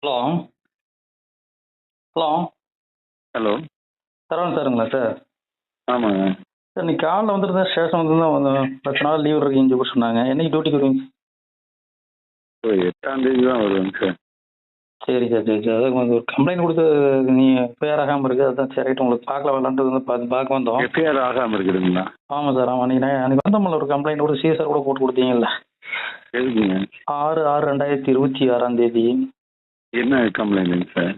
Hello hello hello. Saravanan சாருங்களா sir? ஆமாங்க. Sir இன்னைக்கு காலைல வந்துருந்தேன், ஸ்டேஷன் வந்து தான் வந்து 10 நாள் லீவ் இருக்கு இங்கே கூட சொன்னாங்க. என்னைக்கு டியூட்டிக்கு வருவீங்க? இப்போ 8ஆம் தேதி தான் வருவேங்க சார். சரி சார், சரி சார். அதான் கொஞ்சம் ஒரு கம்ப்ளைண்ட் கொடுத்து நீங்கள் எஃப்ஐஆர் ஆகாமல் இருக்குது, அதுதான் சரி ரைட்டு உங்களுக்கு பார்க்கலாம் வரலான்ட்டு வந்து பார்க்க வந்தோம். எஃப்ஐஆர் ஆகாமல் இருக்குதுங்களா? ஆமாம் சார், ஆமாம். அன்றைக்கி வந்தோம்ல ஒரு கம்ப்ளைண்ட் கூட சிஎஸ்ஆர் கூட போட்டு கொடுத்தீங்கல்ல, எதுக்குங்க? 6/6/2026 என்ன கம்ப்ளைண்ட்டுங்க சார்?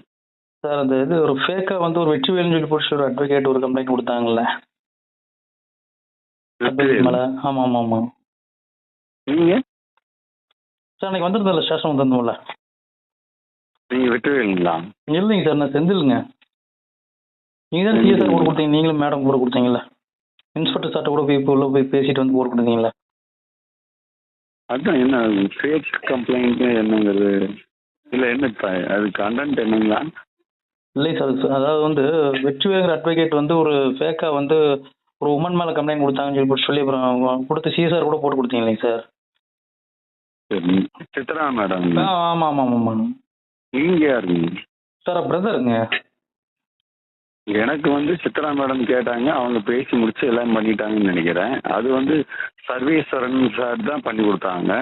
சார் அந்த இது ஒரு ஃபேக்காக வந்து ஒரு வெற்றிவேல்னு சொல்லி பிடிச்சி ஒரு அட்வொகேட் ஒரு கம்ப்ளைண்ட் கொடுத்தாங்கல்ல அட்வொகேட் மேலே. ஆமாம் ஆமாம் ஆமாம் நீங்கள் சார். அன்றைக்கி வந்திருந்தேன்ல, ஸ்டேஷன் வந்திருந்தோம்ல. நீங்கள் வெட்டுவீங்களா? இல்லைங்க சார், நான் செந்திலுங்க. நீங்கள் தான் சிஎஸ்ஆர் கூட கொடுத்தீங்க, நீங்களும் மேடம் கூட கொடுத்தீங்கல்ல. இன்ஸ்பெக்டர் சார்ட்ட கூட போய் இப்போ உள்ள போய் பேசிட்டு வந்து போட்டு கொடுத்தீங்களா? அதுதான் என்ன ஃபேக் கம்ப்ளைண்ட்டு என்னங்கிறது இல்லை, என்ன அது கண்டென்ட் என்னங்களா? இல்லைங்க சார், அதாவது வந்து வெற்றிவேங்கிற அட்வொகேட் வந்து ஒரு ஃபேக்காக வந்து ஒரு உமன் மேலே கம்ப்ளைண்ட் கொடுத்தாங்கன்னு சொல்லி அப்புறம் கொடுத்து சிஎஸ்ஆர் கூட போட்டு கொடுத்தீங்க இல்லைங்க சார்? சரி, சித்ரா மேடம். ஆமாம் ஆமாம் ஆமாம். நீங்கள் யாருங்க சார்? பிரதருங்க. எனக்கு வந்து சித்ரா மேடம் கேட்டாங்க, அவங்க பேசி முடிச்சு எல்லாம் பண்ணிட்டாங்கன்னு நினைக்கிறேன். அது வந்து சர்வேஸ்வரன் சார் தான் பண்ணி கொடுத்தாங்க.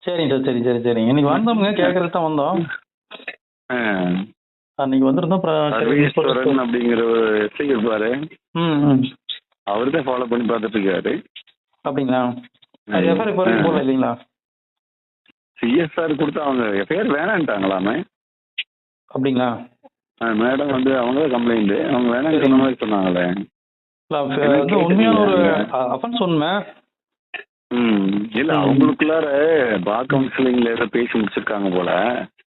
சரிங்க சார், சரி சரி சரிங்க. இன்னைக்கு வந்தோம்ங்க, கேட்கறது தான் வந்தோம். அன்னைக்கு வந்திருந்தோம். சர்வேஸ்வரன் அப்படிங்கிற ஒரு எஸ்ஐ இருப்பாரு, ம். அவர் தான் ஃபாலோ பண்ணி பார்த்துட்டு இருக்காரு. அப்படிங்களா? அது எஃப்ஐஆர் இப்போ வரைக்கும் போடல இல்லைங்களா? சிஎஸ்ஆர் கொடுத்து அவங்க எஃப்ஐஆர் வேணான்ட்டாங்களாமே. அப்படிங்களா? மேடம் வந்து அவங்க தான் கம்ப்ளைண்ட், அவங்க வேணான்னு சொன்ன மாதிரி சொன்னாங்களே. வந்து உண்மையான ஒரு அஃபென்ஸ் உண்மை. இல்லை, அவங்களுக்குள்ளார பா கவுன்சிலிங்ல ஏதோ பேசி முடிச்சிருக்காங்க போல.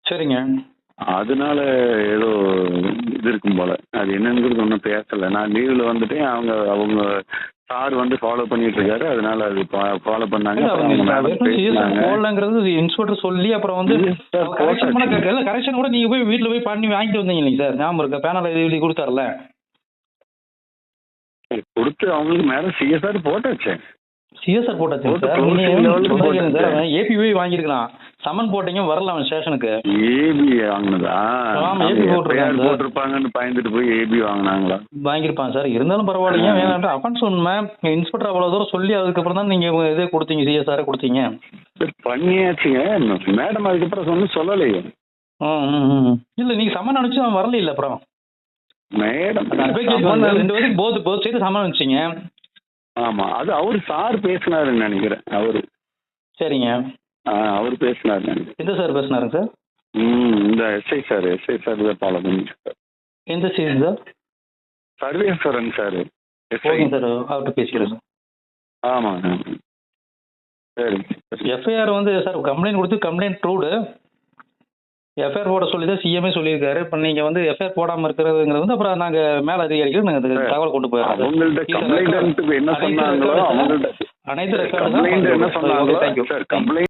சரிங்க. அதனால ஏதோ இது இருக்கும் போல. அது என்னங்கிறது ஒன்றும் பேசலை. நான் லீவில் வந்துட்டு அவங்க சார் வந்து ஃபாலோ பண்ணிட்டு இருக்காரு, அதனால அது ஃபாலோ பண்ணாங்க. போடலங்கிறது இன்ஸ்பெக்டர் சொல்லி அப்புறம் வந்து கரெக்ஷன் கூட நீங்க போய் வீட்டில் போய் பண்ணி வாங்கிட்டு வந்தீங்க இல்லைங்க சார்? ஞாபகம் இருக்கா? பேனல் எழுதி கொடுத்தாருல, கொடுத்து அவங்களுக்கு மேல சிஎஸ்ஆர் போட்டாச்சு. சிஎஸ்ஆர் போட்டாச்சு சார். ஏபிஐ வாங்கியிருக்கலாம், சமன் போட்டீங்க வரல அவன் ஸ்டேஷனுக்கு. ஏபி வாங்கினதா? ஏபி போட்டிருப்பாங்கன்னு பயந்துட்டு போய் ஏபி வாங்கினாங்களா? வாங்கியிருப்பான் சார். இருந்தாலும் பரவாயில்லைங்க, வேணாம் அஃபென்ஸ் உண்மை. இன்ஸ்பெக்டர் அவ்வளோ தூரம் சொல்லி அதுக்கப்புறம் தான் நீங்க இதே கொடுத்தீங்க, சிஎஸ்ஆர் கொடுத்தீங்க. பண்ணியாச்சுங்க. மேடம் அதுக்கப்புறம் ஒன்றும் சொல்லலையே. இல்லை நீங்க சமன் அனுப்பிச்சு அவன் வரல இல்லை. அப்புறம் மேடம் 2 பேருக்கு போத் சைடு சமன் அனுப்பிச்சிங்க. ஆமா, அது அவரு சார் பேசினாருன்னு நினைக்கிறேன். அவரு சரிங்க, அவர் பேசினாரு. எந்த சார் பேசினாருங்க சார்? இந்த எஸ்ஐ சார் தான் ஃபாலோ பண்ணிட்டு. எந்த சீன் சார்? சர்வேஸ்வரன் சார். ஓகேங்க சார், அவர்கிட்ட பேசிக்கிறேன் சார். ஆமாங்க. சரி. எஃப்ஐஆர் வந்து சார் கம்ப்ளைண்ட் கொடுத்து கம்ப்ளைண்ட் ட்ரூடு எஃப்ஐஆர் போட சொல்லி தான் சிஎம்ஏ சொல்லியிருக்காரு. இப்போ நீங்கள் வந்து எஃப்ஐஆர் போடாமல் இருக்கிறதுங்கிறது வந்து அப்புறம் நாங்கள் மேலே அதிகாரிகள் நாங்கள் தகவல் கொண்டு போயிடுறோம். அவங்கள்ட்ட கம்ப்ளைண்ட் என்ன சொன்னாங்களோ அவங்கள்ட்ட அனைத்து கம்ப்ளைண்ட் என்ன சொன்னாங்களோ தேங்க்யூ சார், கம்ப்ளைண்ட்